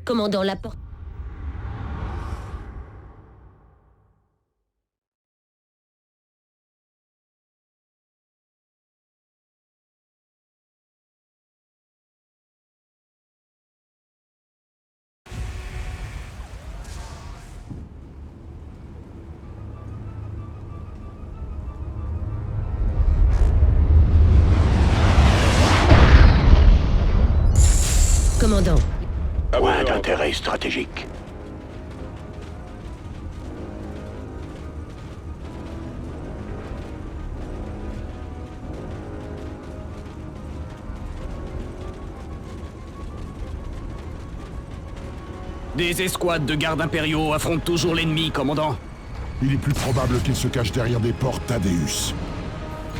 Commandant, la porte... Commandant. Point d'intérêt stratégique. Des escouades de gardes impériaux affrontent toujours l'ennemi, commandant. Il est plus probable qu'ils se cachent derrière des portes Thaddeus.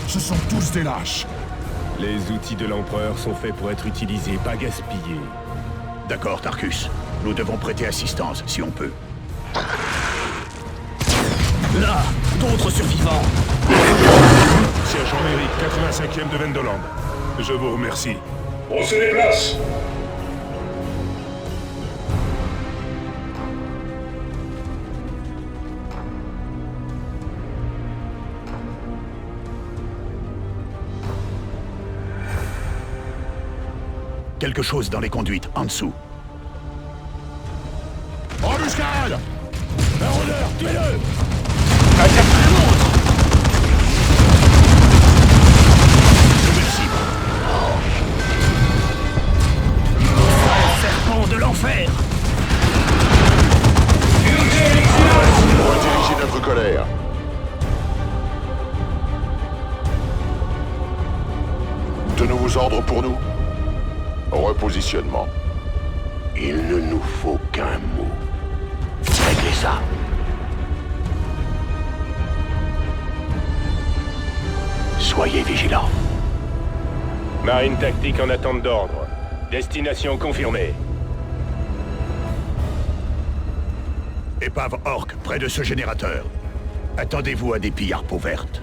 Ce sont tous des lâches. Les outils de l'Empereur sont faits pour être utilisés, pas gaspillés. D'accord, Tarkus. Nous devons prêter assistance, si on peut. Là, d'autres survivants. Sergent Eric, 85e de Vendoland. Je vous remercie. On se déplace. Quelque chose dans les conduites, en dessous. Embuscade! Un rôleur, tuez-le! Serpent de l'enfer! Rediriger notre colère. De nouveaux ordres pour nous? Repositionnement. Il ne nous faut qu'un mot. Réglez ça. Soyez vigilants. Marine tactique en attente d'ordre. Destination confirmée. Épave orc près de ce générateur. Attendez-vous à des pillards peau verte.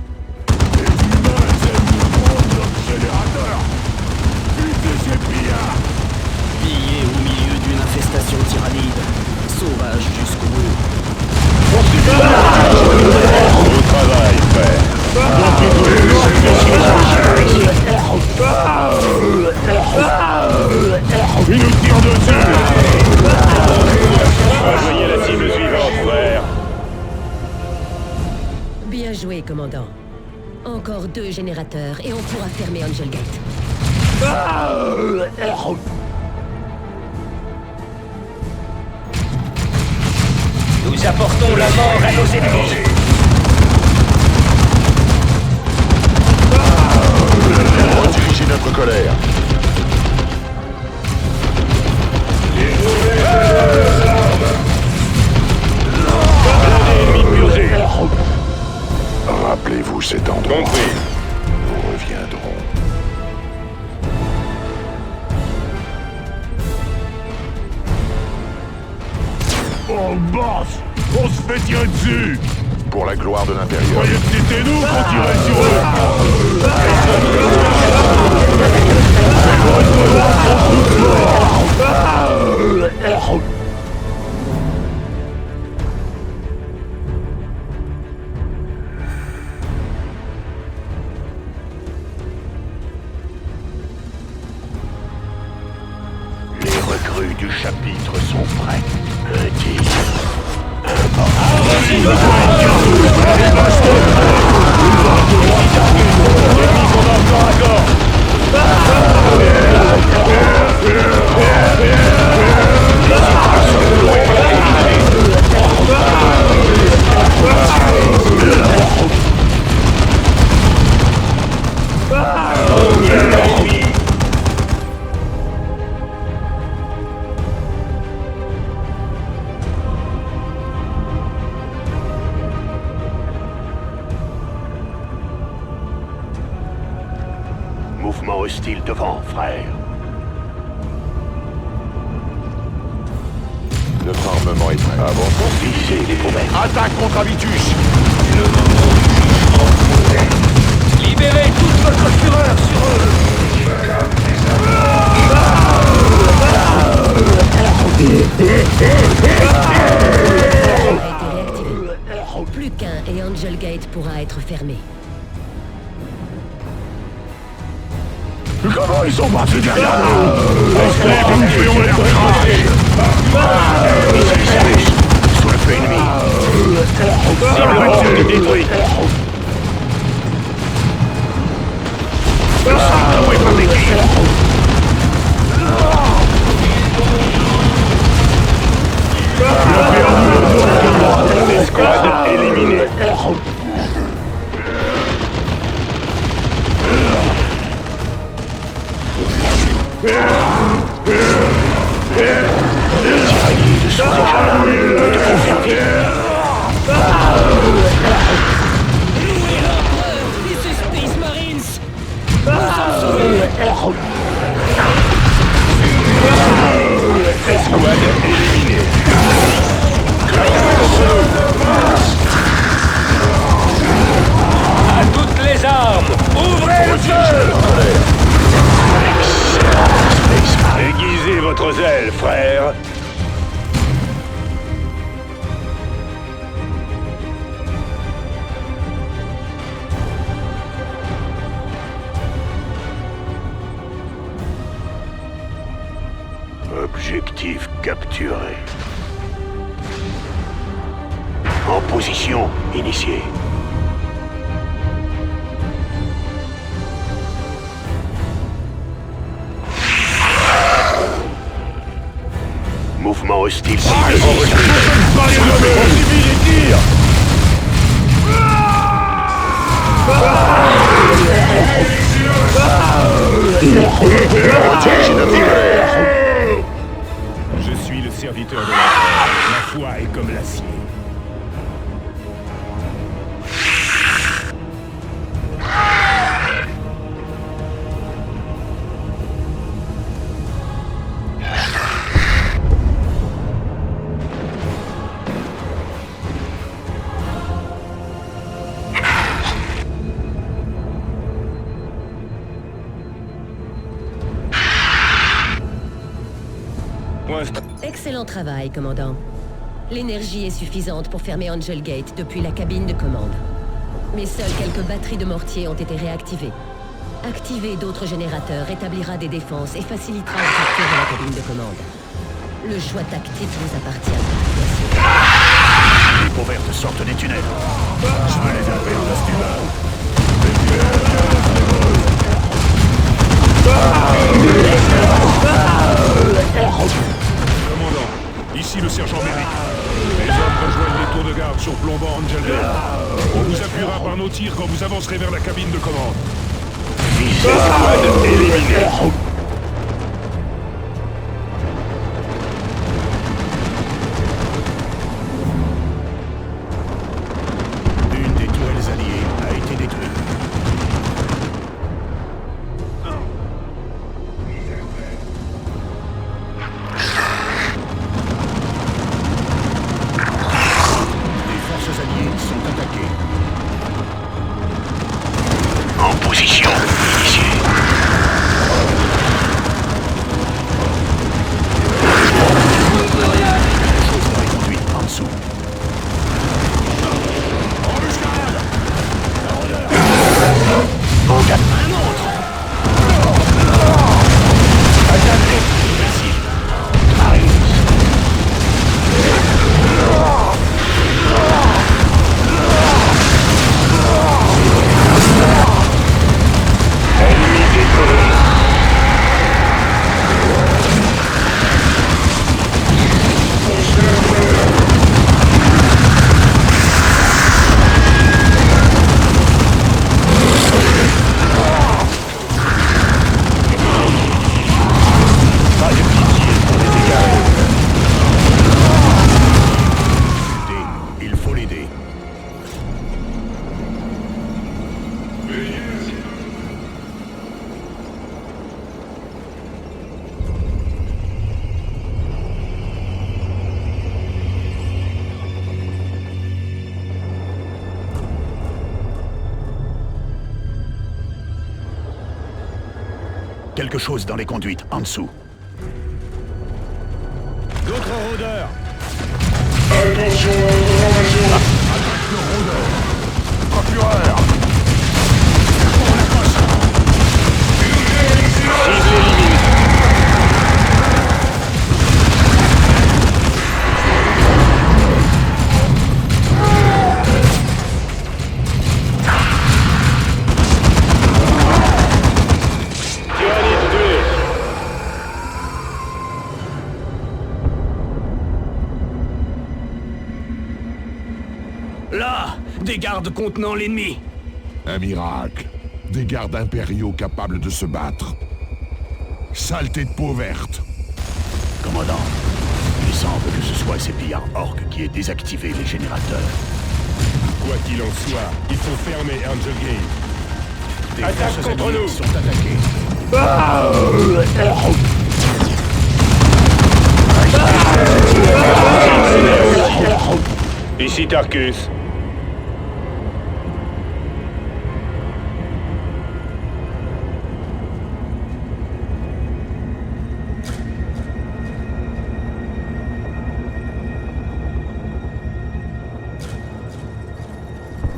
Les humains aiment le monde, notre générateur! Butez ces pillards! Pillé au milieu d'une infestation tyrannide. Sauvage jusqu'au bout. Au travail, frère. Ils nous tirent dessus! Rejoignez la cible suivante, frère. Bien joué, commandant. Encore 2 générateurs et on pourra fermer Angel Gate. Nous apportons la mort à nos ennemis. Rediriger notre colère. Ennemi purgé. Rappelez-vous cet endroit. Compris. Nous reviendrons. Oh, boss! On se fait tirer dessus! Pour la gloire de l'Impérium. Croyez que c'était nous qu'on tirait sur eux! Les recrues du chapitre sont prêtes. Un tir. Mouvement hostile devant, frère. Notre armement est prêt. Avançons. Visez les poubelles. Attaque contre Habitus. Libérez toute votre fureur sur eux. été réactivé. Plus qu'un et Angel Gate pourra être fermé. Comment ils sont partis derrière nous? Est-ce que les pompiers ont l'air craqués? Sous le feu ennemi. Cible ronde détruite. Le centre est fabriqué. Escouade éliminée. Tiraillés de sous-engin. Nous devons faire vite. This is Space Marines! Escouade éliminée. À toutes les armes! Ouvrez le feu! Aiguisez votre zèle, frère. Objectif capturé. En position, initié. Mouvement hostile. Je suis le serviteur de l'empereur. Ma foi est comme l'acier. Excellent travail, commandant. L'énergie est suffisante pour fermer Angel Gate depuis la cabine de commande. Mais seules quelques batteries de mortier ont été réactivées. Activer d'autres générateurs établira des défenses et facilitera la capture de la cabine de commande. Le choix tactique vous appartient. Les peaux vertes sortent des tunnels. Je veux les appeler en costume. Commandant, ici le sergent Merrick. Les hommes rejoignent les tours de garde surplombant Angel Gate. On vous appuiera par nos tirs quand vous avancerez vers la cabine de commande. Escouade éliminée. Une des tourelles alliées a été détruite. Les forces alliées sont attaquées. En position, initié. Chose dans les conduites en dessous. En garde. Un autre. Attaquez. Imbécile. Marines. Ennemi détruit. Pas de pitié pour les égarer. Il faut l'aider. Quelque chose dans les conduites en dessous. D'autres maraudeurs. Procureur. Cible éliminée. Tyrannide tué. Là, des gardes contenant l'ennemi. Un miracle. Des gardes impériaux capables de se battre. Saleté de peau verte. Commandant, il semble que ce soit ces pillards orques qui aient désactivé les générateurs. Quoi qu'il en soit, il faut fermer Angel Gate. Des Attaque forces contre alliées nous. sont attaquées. Ici Tarkus.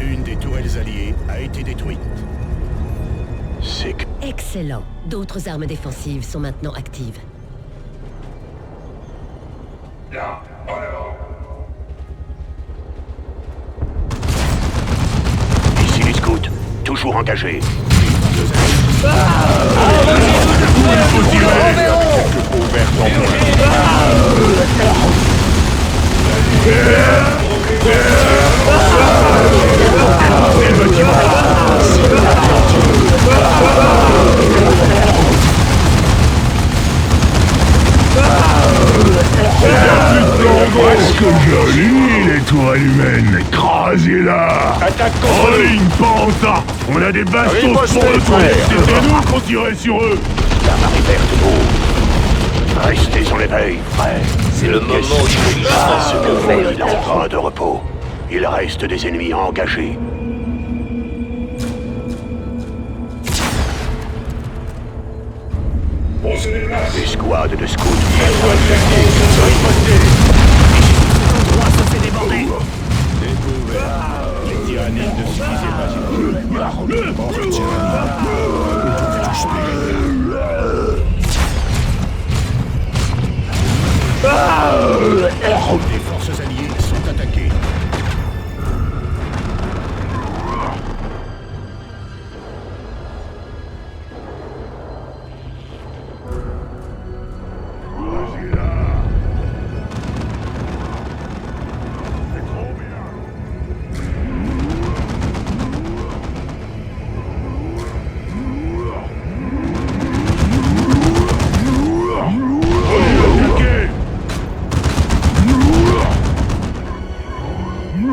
Une des tourelles alliées a été détruite. C'est que... Excellent. D'autres armes défensives sont maintenant actives. Ici les scouts, toujours engagés. Quelques peaux vertes en moins. Presque joli, les tourelles humaines. Écrasez-la. Attaque En contre nous. ligne, Panta. On a des bastos Riposte, pour le tour. frère. C'était nous qu'on tirait sur eux. La marée verte nous. Restez en éveil, frère. C'est le moment où je suis Ce que vous il n'en pas de repos. Il reste des ennemis engagés. Des squads de scouts. Droit se fait déborder. Les tyrannides ne suffisaient pas. Les forces alliées sont attaquées.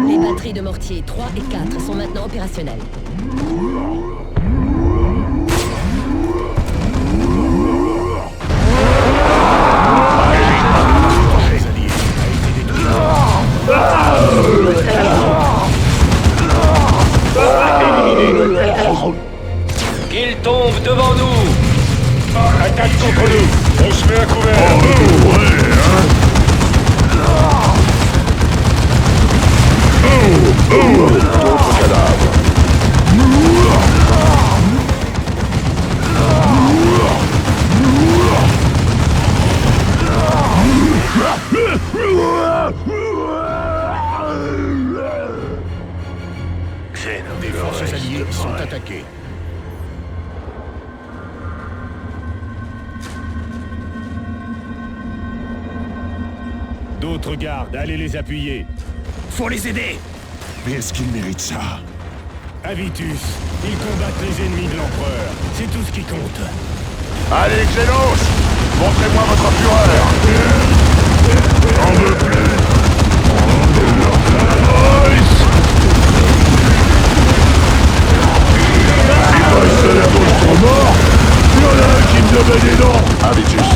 Les batteries de mortier 3 et 4 sont maintenant opérationnelles. Les alliés a été détruite. Qu'il tombe devant nous. Attaque contre nous. On se met à couvert. D'autres cadavres. Des forces alliées sont attaquées. D'autres gardes, allez les appuyer. Faut les aider. Mais est-ce qu'ils méritent ça? Avitus, ils combattent les ennemis de l'empereur. C'est tout ce qui compte. Allez, Xenos, montrez-moi votre fureur. J'en veux plus. Il passe à la monstre mort. Il y en a un qui me donne des dents. Avitus.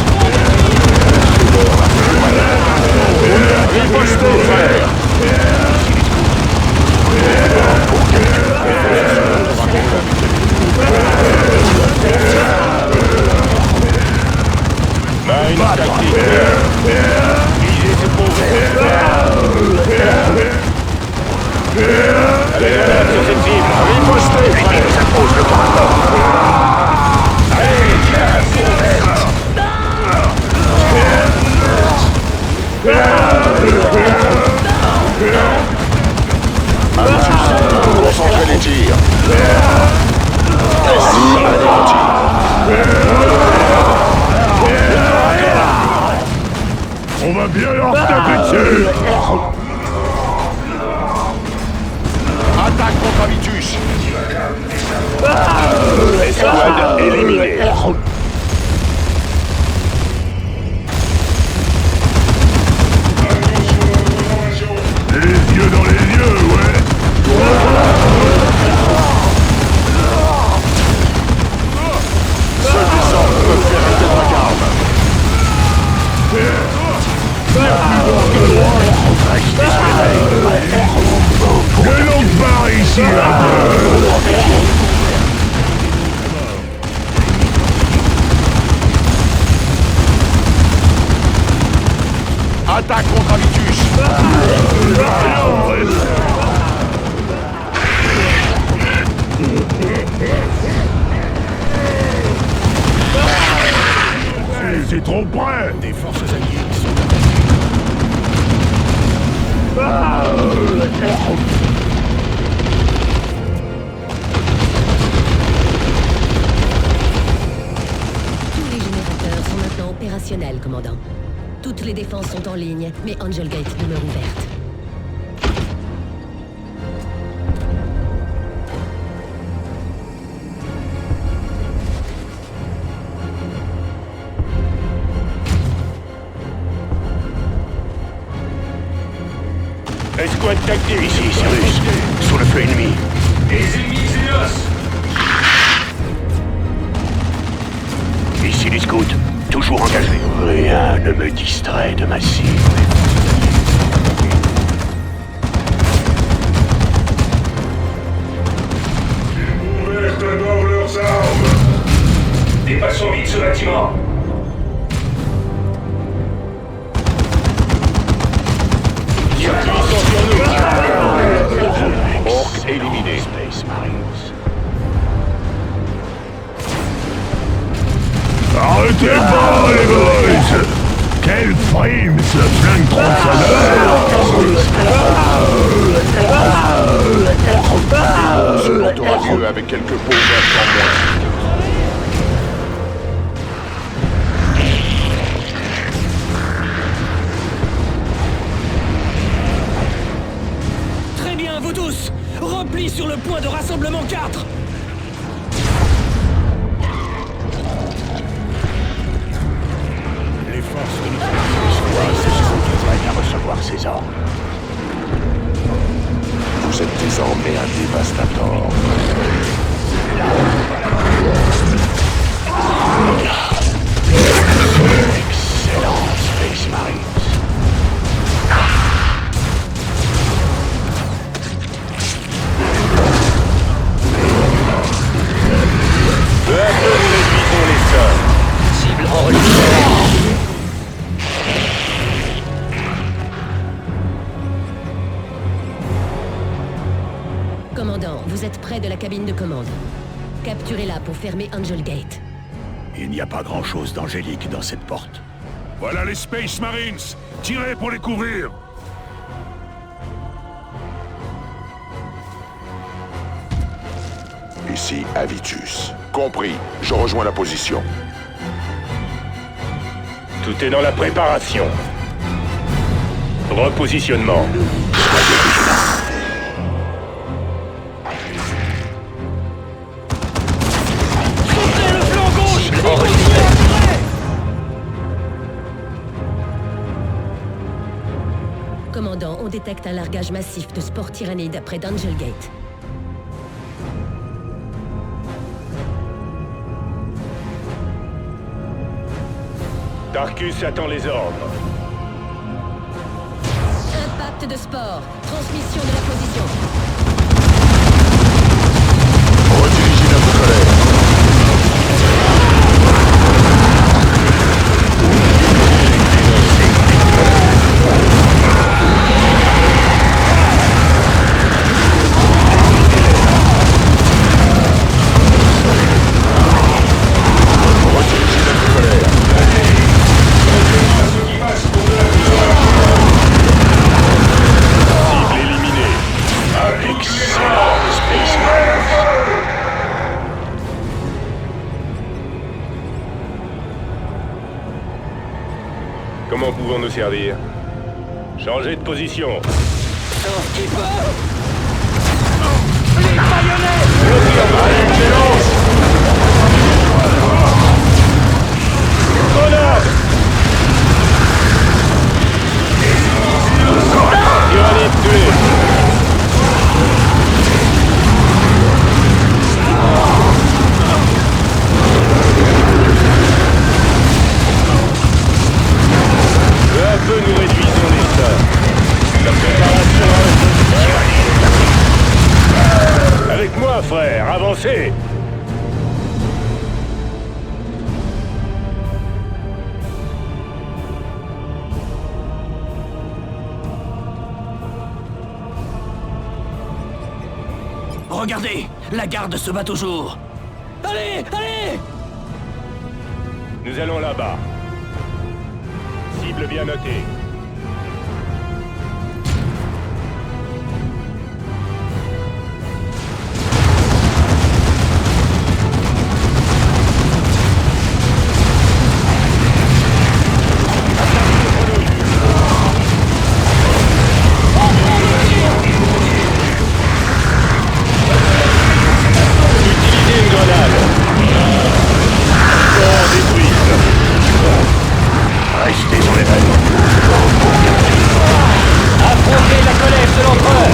Riposte, frère. Mine tactique. Visez ses Yeux dans les yeux, ouais. Ceux des ordres peuvent faire un garde. Que l'on part ici, un Attaque contre Avitus. C'est trop près. Des forces alliées sont Tous les générateurs sont maintenant opérationnels, commandant. Toutes les défenses sont en ligne, mais Angel Gate demeure ouverte. Escouade tactique. Ici, Cyrus. Sous le feu ennemi. Les ennemis Xenos. Ici les scouts. Toujours engagés. Rien ne me distrait de ma cible. Ouvrez d'abord leurs armes. Dépassons vite ce bâtiment. Orc éliminé. Space Marines. Arrêtez pas, les boys. Quel frame, ce flingue tronçonneur. On se portera mieux avec quelques peaux vertes en moins. Très bien, vous tous! Repli sur le point de rassemblement 4! les forces de notre Je suis prêt à recevoir ces ordres. Vous êtes désormais un dévastateur. Excellent, Space Marines. Peu à peu, nous réduisons les sols. Cible enregistrée. Commandant, vous êtes près de la cabine de commande. Capturez-la pour fermer Angel Gate. Il n'y a pas grand-chose d'angélique dans cette porte. Voilà les Space Marines. Tirez pour les couvrir. Ici, Avitus. Compris, je rejoins la position. Tout est dans la préparation. Repositionnement. Soutenez le flanc gauche! Cible enregistrée. Commandant, on détecte un largage massif de spores tyrannides près d'Angel Gate. Tarkus attend les ordres. Impact de spores. Transmission de la position. Redirigez notre colère. Cible éliminée. Excellent, Space Marines. Comment pouvons-nous servir? Changez de position. Grenade tuée. Avancez! Regardez, la garde se bat toujours. Allez, allez! Nous allons là-bas. Cible bien notée. Restez sur les rêves. Affrontez la colère de l'empereur!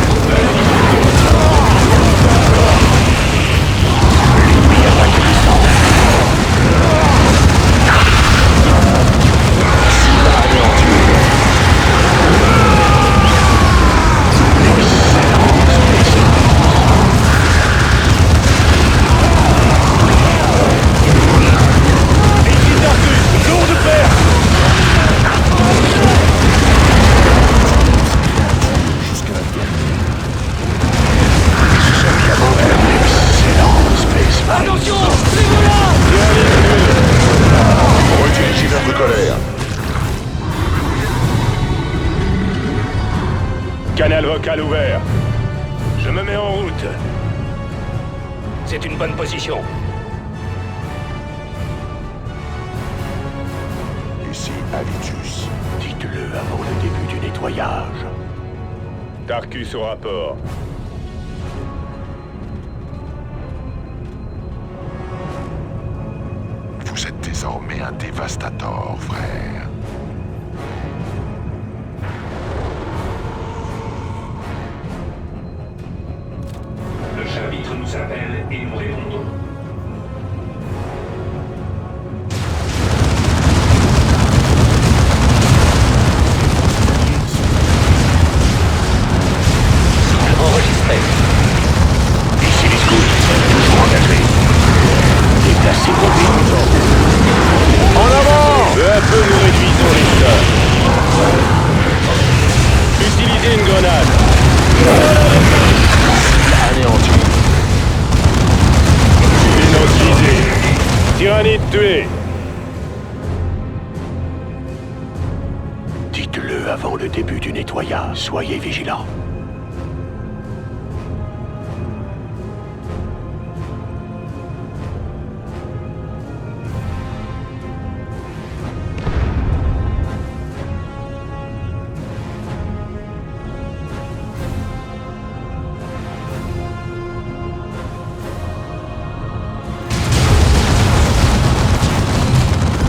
Attention! Suivez-vous là! Redirigez notre colère. Canal vocal ouvert. Je me mets en route. C'est une bonne position. Ici Avitus. Dites-le avant le début du nettoyage. Tarkus au rapport. Vous êtes désormais un dévastateur, frère. Le chapitre nous appelle et nous répondons. Enregistré. Ici les scouts, toujours engagés. Déplacez vos véhicules. En avant! Peu à peu, nous réduisons les stars. Utilisez une grenade. Anéanti. Inutilisé. Tyrannide tué. Dites-le avant le début du nettoyage. Soyez vigilants.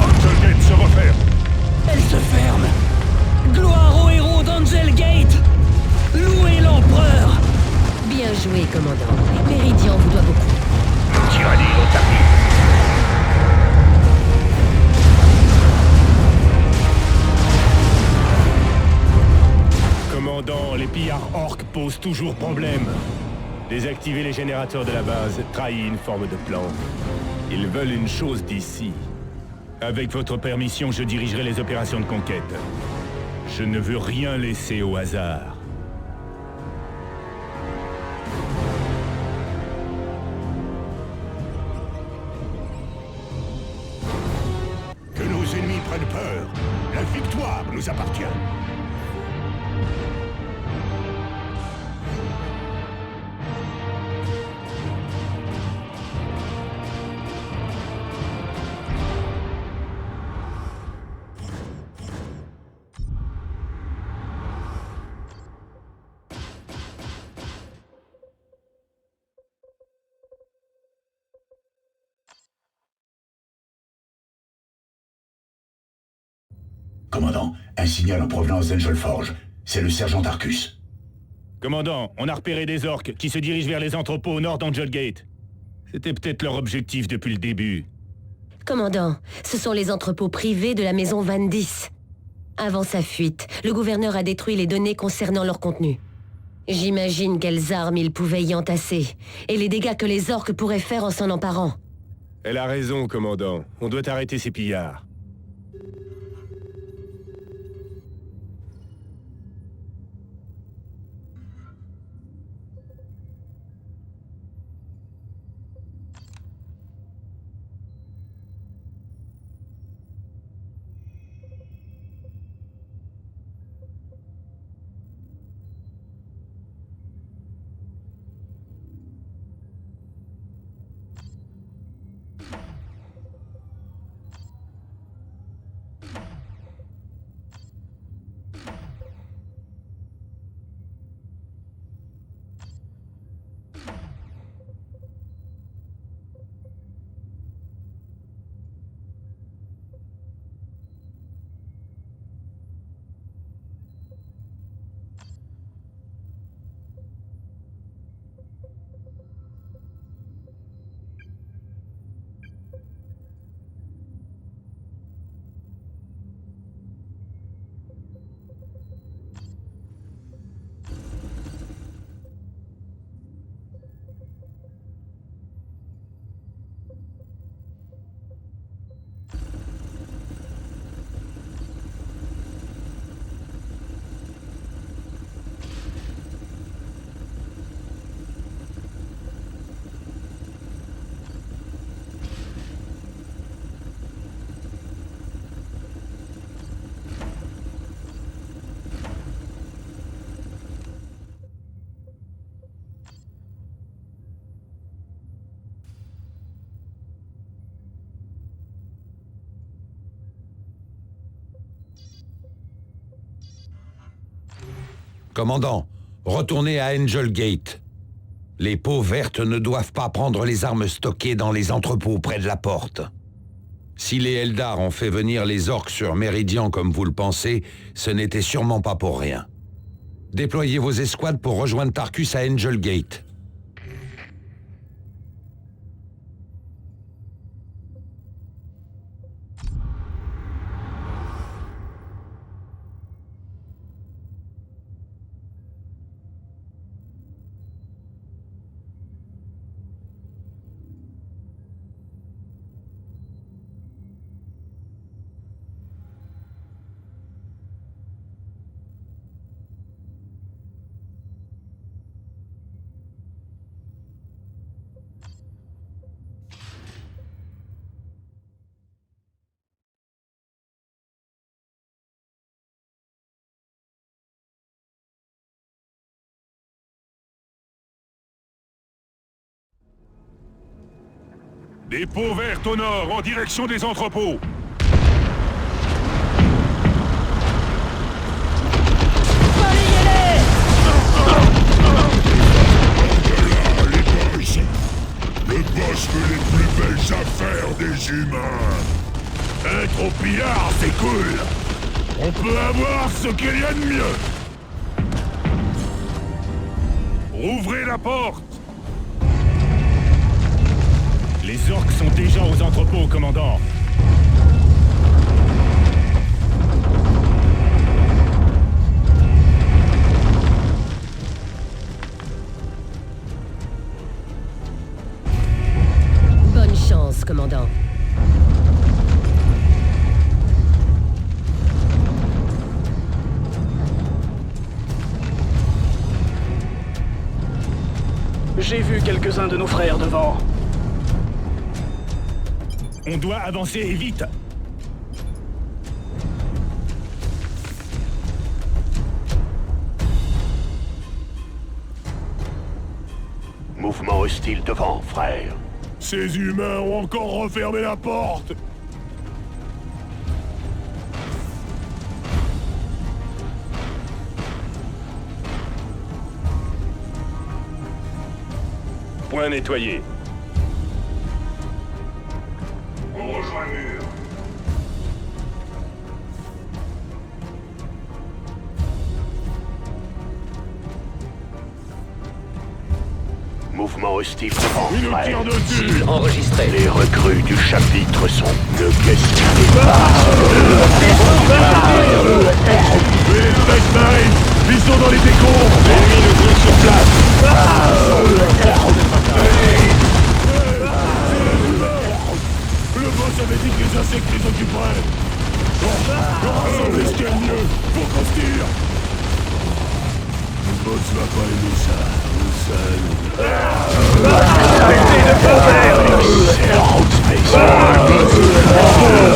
Angelgate se referme. Elle se ferme. Gloire aux héros d'Angel Gate. Louez l'empereur. Bien joué, commandant. Méridian vous doit beaucoup. Tyrannide au tapis. Commandant, les pillards orques posent toujours problème. Désactiver les générateurs de la base trahit une forme de plan. Ils veulent une chose d'ici. Avec votre permission, je dirigerai les opérations de conquête. Je ne veux rien laisser au hasard. Que nos ennemis prennent peur. La victoire nous appartient. Commandant, un signal en provenance d'Angelforge. C'est le sergent Tarkus. Commandant, on a repéré des orques qui se dirigent vers les entrepôts au nord d'Angelgate. C'était peut-être leur objectif depuis le début. Commandant, ce sont les entrepôts privés de la maison Vandis. Avant sa fuite, le gouverneur a détruit les données concernant leur contenu. J'imagine quelles armes ils pouvaient y entasser, et les dégâts que les orques pourraient faire en s'en emparant. Elle a raison, commandant. On doit arrêter ces pillards. Commandant, retournez à Angel Gate. Les peaux vertes ne doivent pas prendre les armes stockées dans les entrepôts près de la porte. Si les Eldar ont fait venir les orques sur Méridian comme vous le pensez, ce n'était sûrement pas pour rien. Déployez vos escouades pour rejoindre Tarkus à Angel Gate. Des peaux vertes au nord, en direction des entrepôts. Le boss veut les plus belles affaires des humains. Être au pillard, c'est cool. On peut avoir ce qu'il y a de mieux. Ouvrez la porte. Les orques sont déjà aux entrepôts, commandant. Bonne chance, commandant. J'ai vu quelques-uns de nos frères devant. On doit avancer et vite. Mouvement hostile devant, frère. Ces humains ont encore refermé la porte. Point nettoyé. On rejoint le mur. Mouvement hostile devant, Une frère. tire dessus. Enregistré. Les recrues du chapitre sont... Ne questionez pas. Les Space Marines, ils sont dans les décombres. L'ennemi nous pousse pas aimé ça,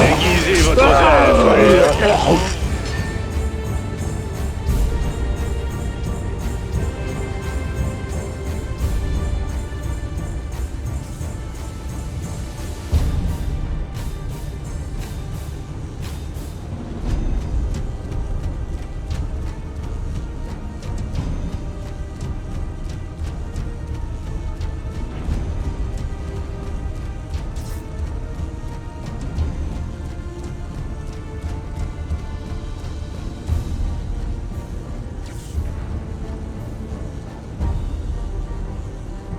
Aiguisez votre zèle.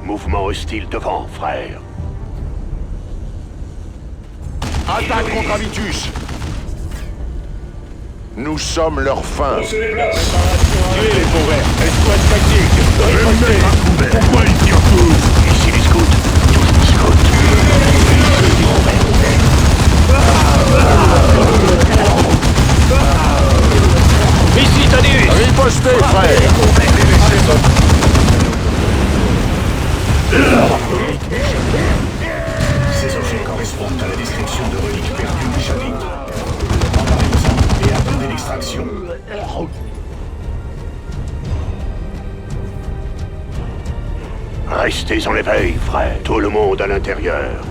Mouvement hostile devant, frère. Attaque contre Avitus. Nous sommes leur fin. On se déplace. Tuez les peaux vertes. Escouade tactique. Ripostez. Pourquoi ils tirent tous? Ici les scouts. Tous les scouts. Ici, Tadus! Ripostez, frère. Ces objets correspondent à la description de reliques perdues du chapitre. Emparez-vous-en et attendez l'extraction. Restez en éveil, frère. Tout le monde à l'intérieur.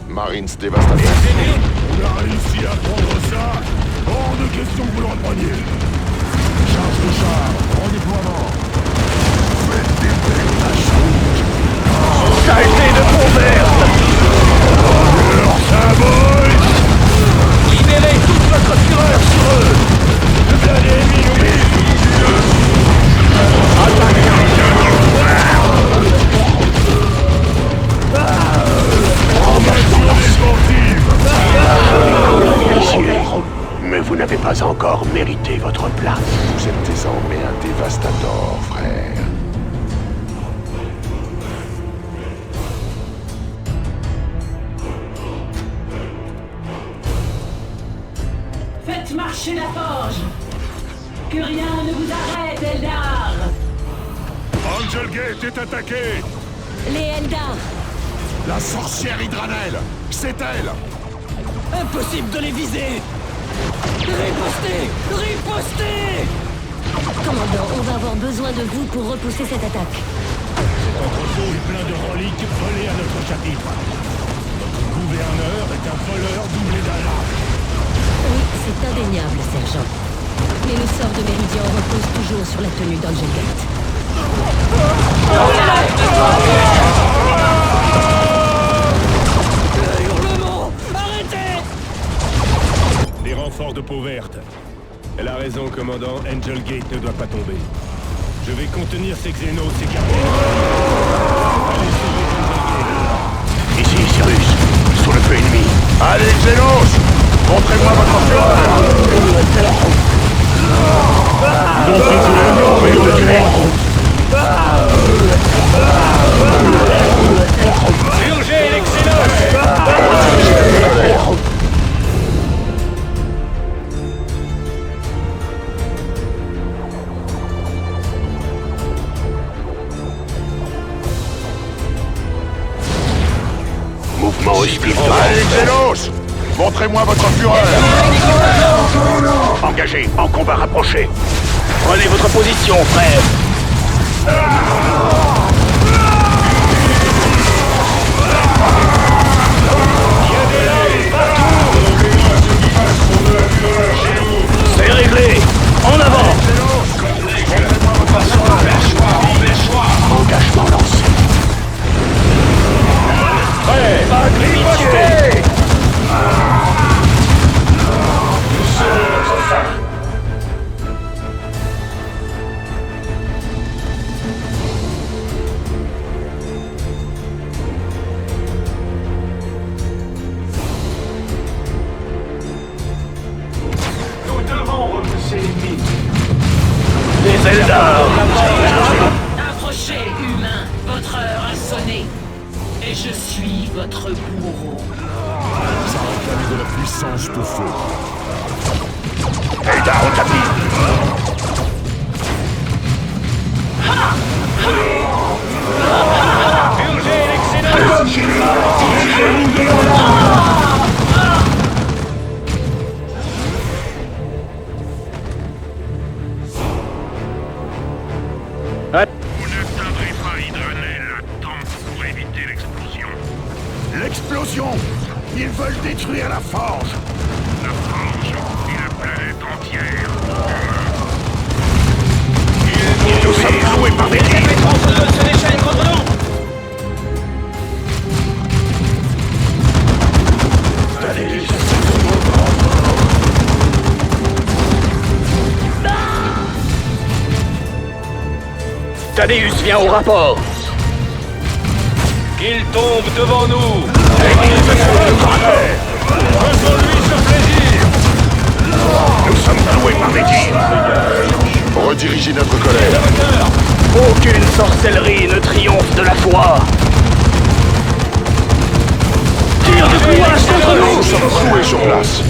Marines dévastateurs. On a réussi à prendre ça. Hors de question que vous le repreniez. Charge de char, en déploiement. Faites des belles tâches. Saleté de peau verte! Alors ça bosse. Libérez toute votre fureur sur eux! Mais vous n'avez pas encore mérité votre place. Vous êtes désormais un dévastateur, frère. Faites marcher la forge! Que rien ne vous arrête, Eldar! Angel Gate est attaqué. Les Eldar! La sorcière Hydranel. C'est elle. Impossible de les viser! Ripostez! Ripostez! Commandant, on va avoir besoin de vous pour repousser cette attaque. Cet entrepôt est plein de reliques volées à notre chapitre. Notre gouverneur est un voleur doublé d'un lâche. Oui, c'est indéniable, sergent. Mais le sort de Méridian repose toujours sur la tenue d'Angel Gate. Hurlement! Arrêtez! Des renforts de peau verte. Elle a raison, commandant. Angel Gate ne doit pas tomber. Je vais contenir ces xénos, ces gardiens. Allez sauver Angel Gate. Ici, Cyrus. Sous le feu ennemi. Allez, Xenos. Montrez-moi votre Purgez les xénos! Mouvement hostile. Allez, Xenos. Montrez-moi votre fureur. Engagé, en combat rapproché. Prenez votre position, frère! C'est réglé! En avant! Engagement lancé. Ripostez! Les Eldar! Approchez, humains! Votre heure a sonné! Et je suis votre bourreau. Ça réclame de la puissance de feu. Eldar au tapis. Vous ne tarderez pas, Hydranel, à temps pour éviter l'explosion. L'explosion! Ils veulent détruire la forge! La forge et la planète entière. Nous sommes cloués par des tirs! Se déchaîne contre nous! Thaddeus vient au rapport. Qu'il tombe devant nous! Faisons-lui ce plaisir! Nous sommes cloués par des tirs! Redirigez notre colère. Aucune sorcellerie ne triomphe de la foi. Tire de couage contre nous! Nous sommes cloués sur place.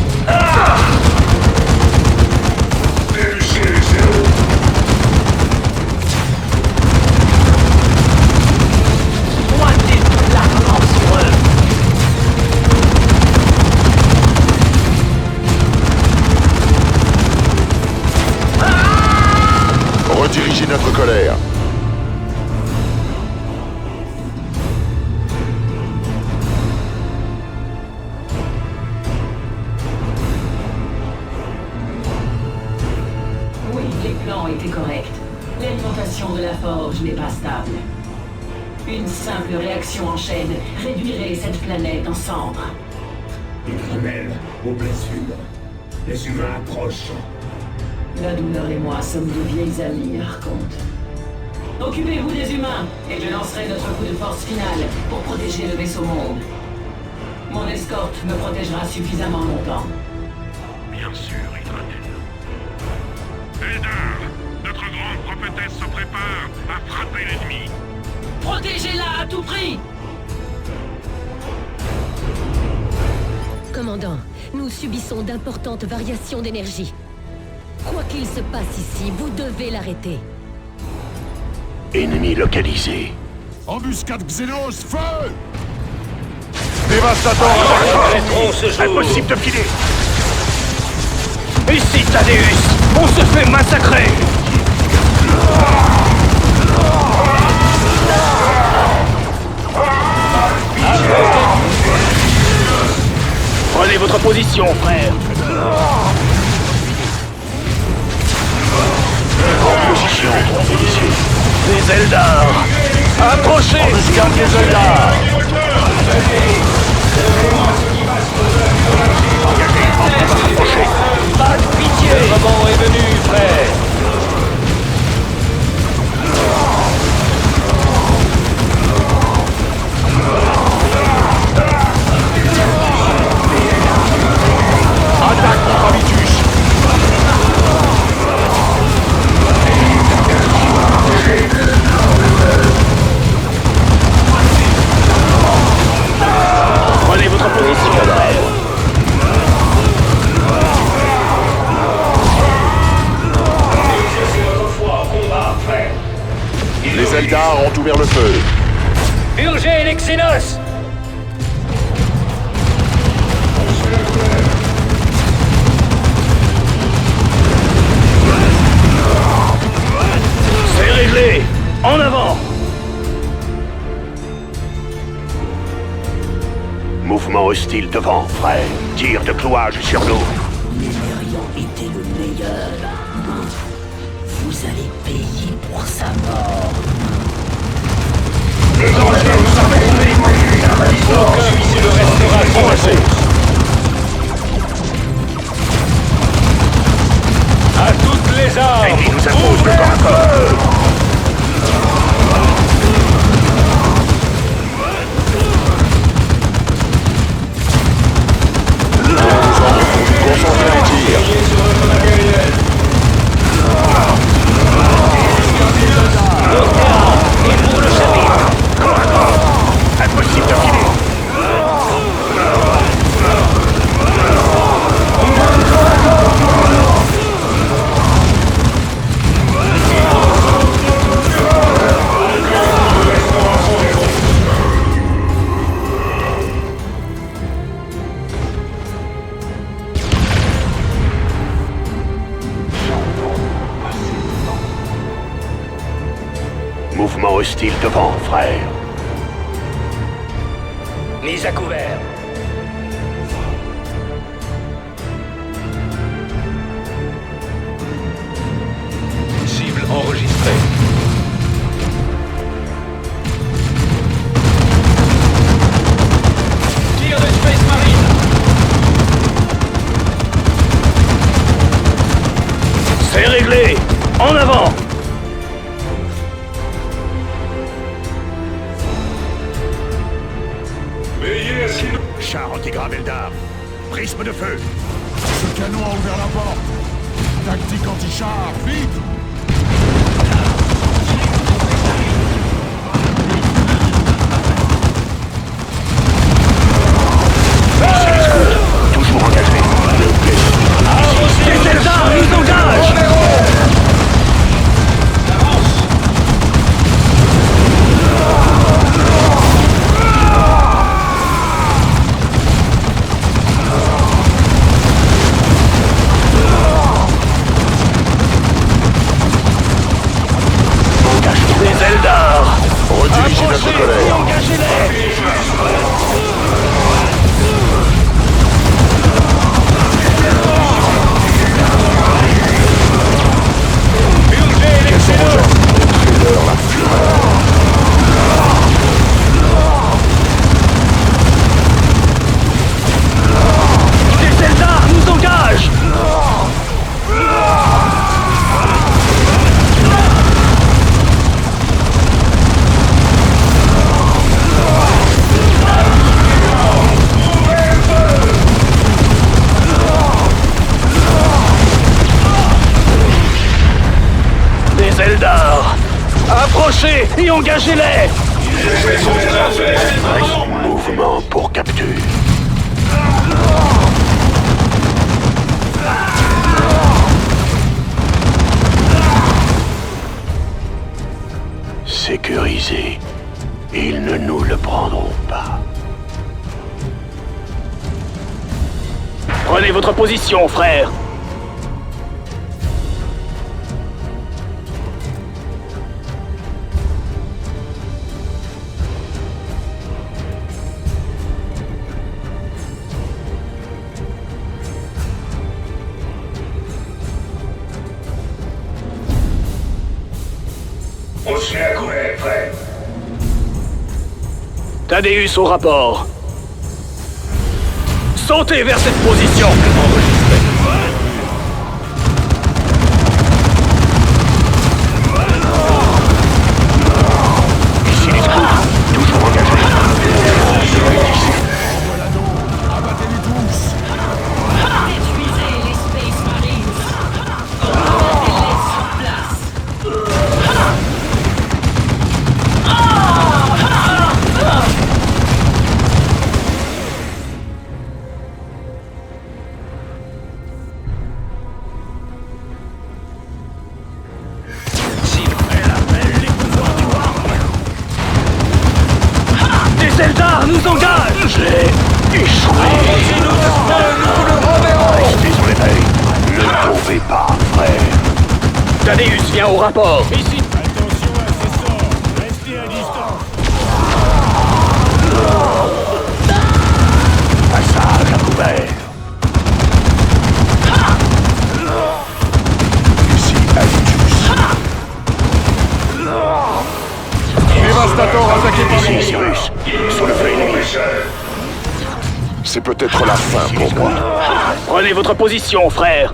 Pointez toute l'armement sur eux. Redirigez notre colère. Oui, les plans étaient corrects. L'alimentation de la forge n'est pas stable. Une simple réaction en chaîne réduirait cette planète en cendres. Hydranel, aux blessures. Les humains approchent. La douleur et moi sommes de vieilles amies, Archonte. Occupez-vous des humains, et je lancerai notre coup de force final pour protéger le vaisseau monde. Mon escorte me protégera suffisamment longtemps. Bien sûr, Hydranel. Eldar, notre grande prophétesse se prépare à frapper l'ennemi. Protégez-la à tout prix! Commandant, nous subissons d'importantes variations d'énergie. Quoi qu'il se passe ici, vous devez l'arrêter. Ennemi localisé. Embuscade Xenos, feu! Dévastateur! Arrêterons ce jour. Impossible de filer! Ici, Thaddeus! On se fait massacrer! Prenez votre position, frère! En position, messieurs. Les Eldar! Approchez! Embuscade des Eldar! Pas de pitié! Le moment est venu, frère! Attaque contre Habitus! Prenez votre position, frère! Les Eldar ont ouvert le feu. Purgez les Xenos! C'est réglé! En avant! Mouvement hostile devant, frère. Tir de clouage sur nous. Mémérion était le meilleur. Vous allez payer pour sa mort. Aucun ici ne restera sans réponse. À toutes les armes! Ennemi nous impose le corps à corps. Concentrez les tirs. Impossible de filer. Mouvement hostile devant, frère. Mise à couvert. Cible enregistrée. Tir de Space Marine. C'est réglé. En avant. Veillez à ce qu'il nous... Char antigrave Eldar. Prisme de feu. Ce canon a ouvert la porte. Tactique anti-char, vite! Toujours engagé. Les Eldar nous engagent. Les Eldar. Redirigez notre colère. Engagez-les. Les Eldar nous engagent. Les Eldar. Approchez et engagez-les. Mouvement pour capture. Sécurisé. Ils ne nous le prendront pas. Prenez votre position, frère. On se met à couvert, frère. Thaddeus au rapport. Sautez vers cette position. Ici les scouts. Toujours engagés. Voilà donc, abattez-les tous! Détruisez les Space Marines. Mettez-les sur place. Les Eldar nous engagent. J'ai échoué. Restez sur les veilles. Ne tombez pas, frère. Thaddeus vient au rapport. Ici. Attention à ces sorts. Restez à distance. Passage à couvert. Ici, Avitus. Dévastator, attaquez par Ici, Cyrus. Sous le feu ennemi. C'est peut-être la fin pour moi. Prenez votre position, frère.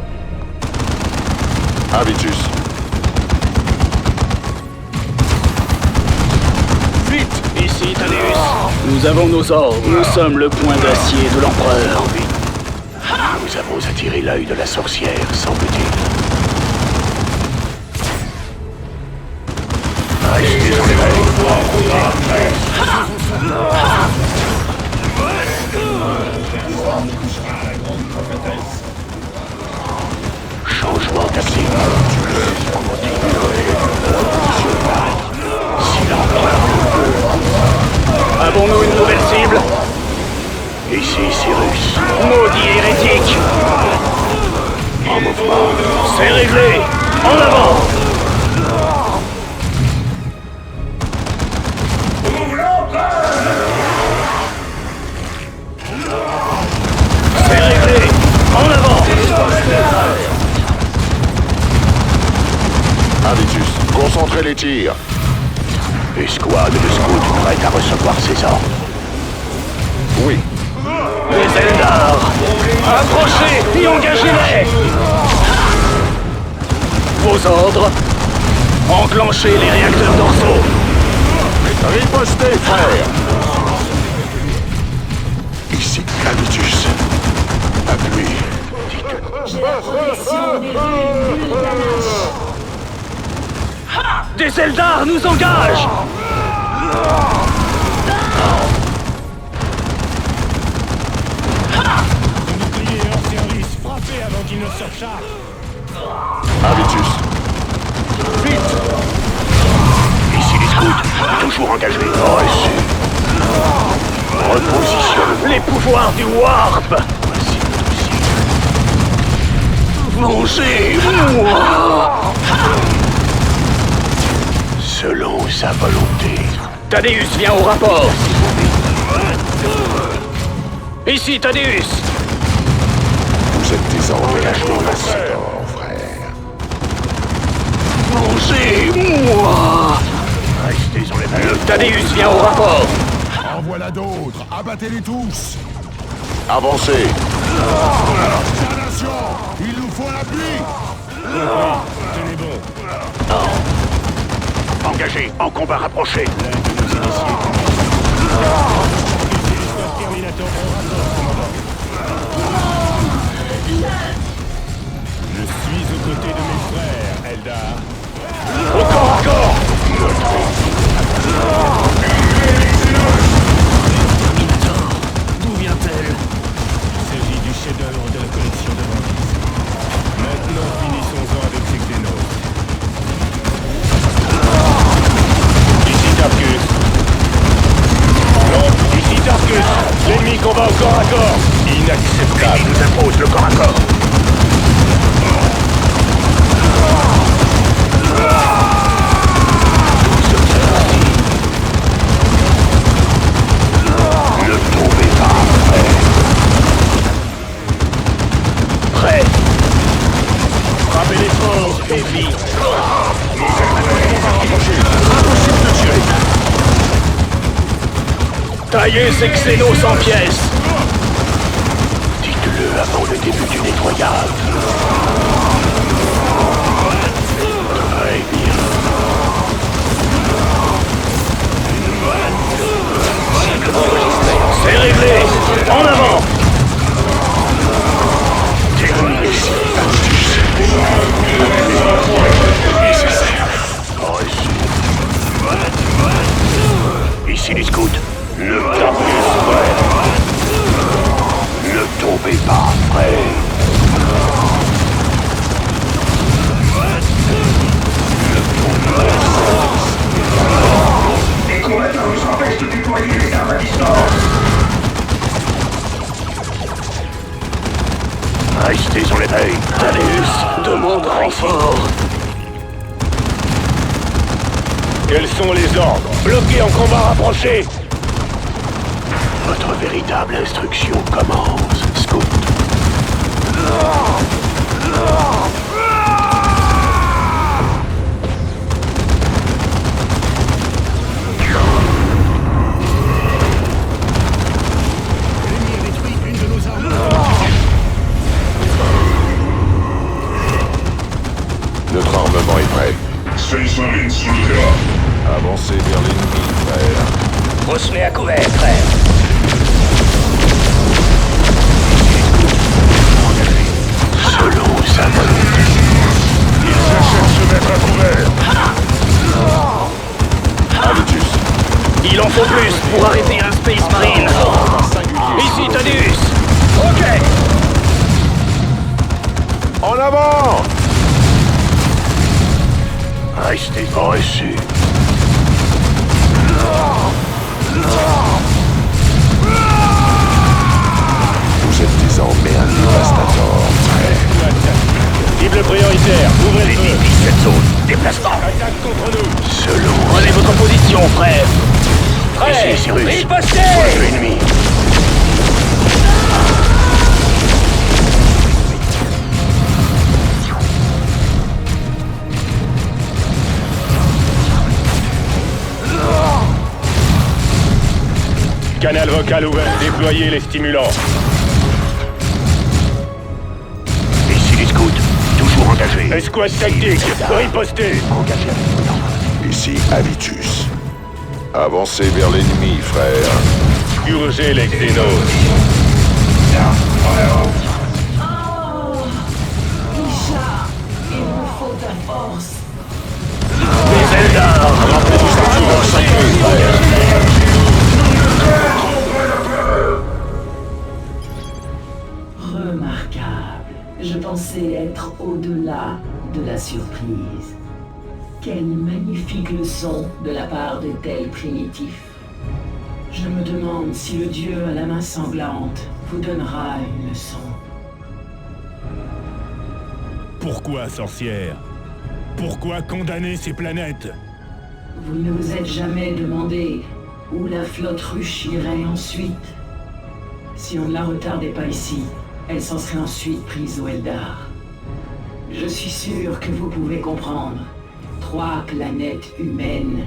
Avitus. Vite. Ici, Thaddeus. Nous avons nos ordres. Nous sommes le point d'acier de l'Empereur. Nous avons attiré l'œil de la sorcière, semble-t-il. Restez sur les veilles. Changement tactique. Si l'empereur Avons-nous une nouvelle cible? Ici, Cyrus. Maudit hérétique. En mouvement. C'est réglé. En avant. Habitus, concentrez les tirs. Escouade de scouts prête à recevoir ses ordres. Oui. Les Eldar! Approchez et engagez-les! Vos ordres? Enclenchez les réacteurs dorsaux! Ripostez, frère! Ici, Habitus. Appui. J'ai la protection des rues Multanache. Des Eldar nous engagent! Bouclier hors service, frappez avant qu'il ne se recharge. Habitus. Vite! Ici les scouts, toujours engagés. Reçu. Repositionne. Les pouvoirs du Warp! Vengez-moi! Selon sa volonté. Thaddeus vient au rapport! Ici, Thaddeus! Vous êtes désormais l'ambassadeur, frère. Vengez-moi! Restez sur les Le Thaddeus vient au rapport! En voilà d'autres. Abattez-les tous. Avancez. Damnation! Il nous faut l'appui. Tenez bon. Engagés en combat rapproché. Terminator au rapport, commandant. Je suis aux côtés de mes frères, Eldar. Au corps à corps! D'où vient-elle? Il s'agit du chef-d'œuvre de la collection de Vandis. Maintenant, finissons-en avec ces Xénos. Ici Tarkus. Non, ici Tarkus. L'ennemi combat au corps à corps. Inacceptable. Il nous impose le corps à corps. Ne tombez pas, Prêt! Frappez les forts et vite! Impossible de tuer! Taillez ces Xénos en pièces! dites-le avant le début du nettoyage. Très bien. C'est réglé! En avant! Terminé. Reçu. Ici les scouts. Ne tombez pas, ne tombez pas, frère. Les combattants nous empêchent de déployer les armes à distance. Restez sur les veilles. Thaddeus demande renfort! Quels sont les ordres? Bloqués en combat rapproché. Votre véritable instruction commence, scout. L'ennemi a détruit une de nos armes. Notre armement est prêt. Space Marines sur le terrain. Avancez vers l'ennemi, frère. On se met à couvert, frère! Selon sa volonté. Ils cherchent à se mettre à couvert. Habitus. Il en faut plus pour arrêter un Space Marine! Ici, Thaddeus! Ok! En avant! Restez reçus. Vous êtes désormais un dévastateur, frère. Cible prioritaire, ouvrez le feu. Cette zone, déplacement. Attaque contre nous. Selon Prenez votre position, frère! Ici, Cyrus. Ripostez! Proche de l'ennemi. Canal vocal ouvert. Déployez les stimulants. Ici les scouts, toujours engagés. Escouade tactique, ripostez. Engagés avec prudence. Ici Avitus. Avancez vers l'ennemi, frère. Purgez les xénos. Isha, il me faut ta force. Les Eldar, rappelez-vous cette figure sacrée, frère. Remarquable. Je pensais être au-delà de la surprise. Quelle magnifique leçon de la part de tels primitifs. Je me demande si le dieu à la main sanglante vous donnera une leçon. Pourquoi, sorcière? Pourquoi condamner ces planètes? Vous ne vous êtes jamais demandé où la flotte ruche irait ensuite? Si on ne la retardait pas ici, elle s'en serait ensuite prise au Eldar. Je suis sûr que vous pouvez comprendre. 3 planètes humaines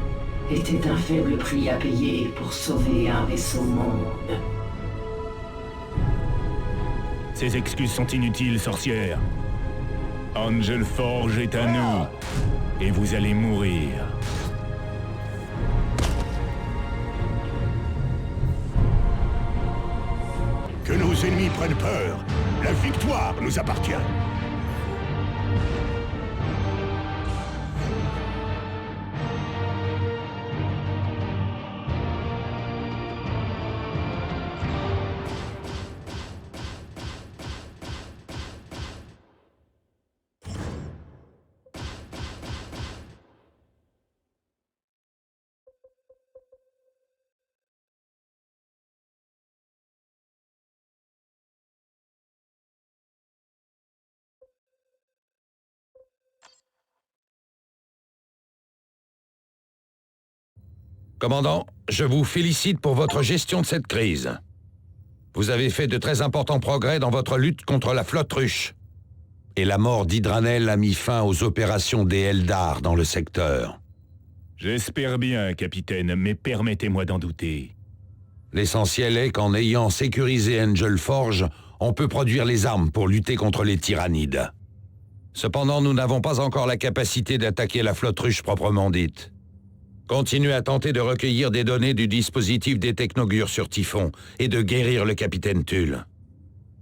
étaient un faible prix à payer pour sauver un vaisseau monde. Ces excuses sont inutiles, sorcière. Angel Forge est à nous. Et vous allez mourir. Que nos ennemis prennent peur. La victoire nous appartient. Commandant, je vous félicite pour votre gestion de cette crise. Vous avez fait de très importants progrès dans votre lutte contre la flotte ruche. Et la mort d'Hydranel a mis fin aux opérations des Eldar dans le secteur. J'espère bien, capitaine, mais permettez-moi d'en douter. L'essentiel est qu'en ayant sécurisé Angel Forge, on peut produire les armes pour lutter contre les tyrannides. Cependant, nous n'avons pas encore la capacité d'attaquer la flotte ruche proprement dite. Continuez à tenter de recueillir des données du dispositif des technogures sur Typhon et de guérir le capitaine Tull.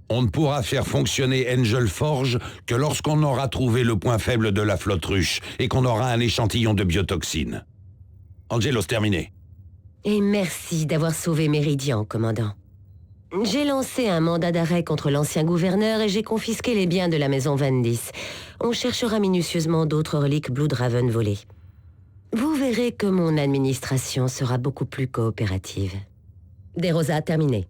On ne pourra faire fonctionner Angel Forge que lorsqu'on aura trouvé le point faible de la flotte ruche et qu'on aura un échantillon de biotoxines. Angelos, terminé. Et merci d'avoir sauvé Méridian, commandant. J'ai lancé un mandat d'arrêt contre l'ancien gouverneur et j'ai confisqué les biens de la maison Vandis. On cherchera minutieusement d'autres reliques Bloodraven volées. Vous verrez que mon administration sera beaucoup plus coopérative. DeRosa, terminé.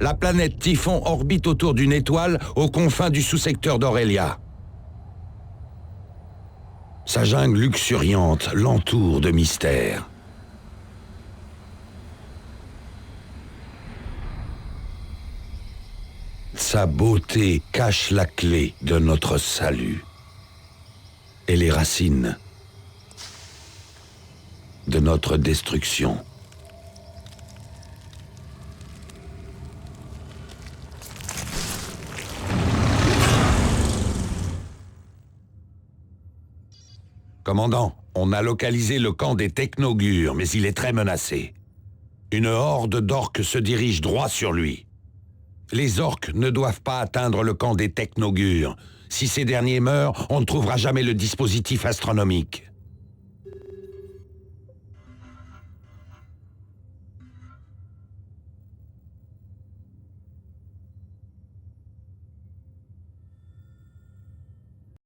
La planète Typhon orbite autour d'une étoile aux confins du sous-secteur d'Aurelia. Sa jungle luxuriante l'entoure de mystères. Sa beauté cache la clé de notre salut et les racines de notre destruction. Commandant, on a localisé le camp des Technogures, mais il est très menacé. Une horde d'orques se dirige droit sur lui. Les orques ne doivent pas atteindre le camp des Technogures. Si ces derniers meurent, on ne trouvera jamais le dispositif astronomique.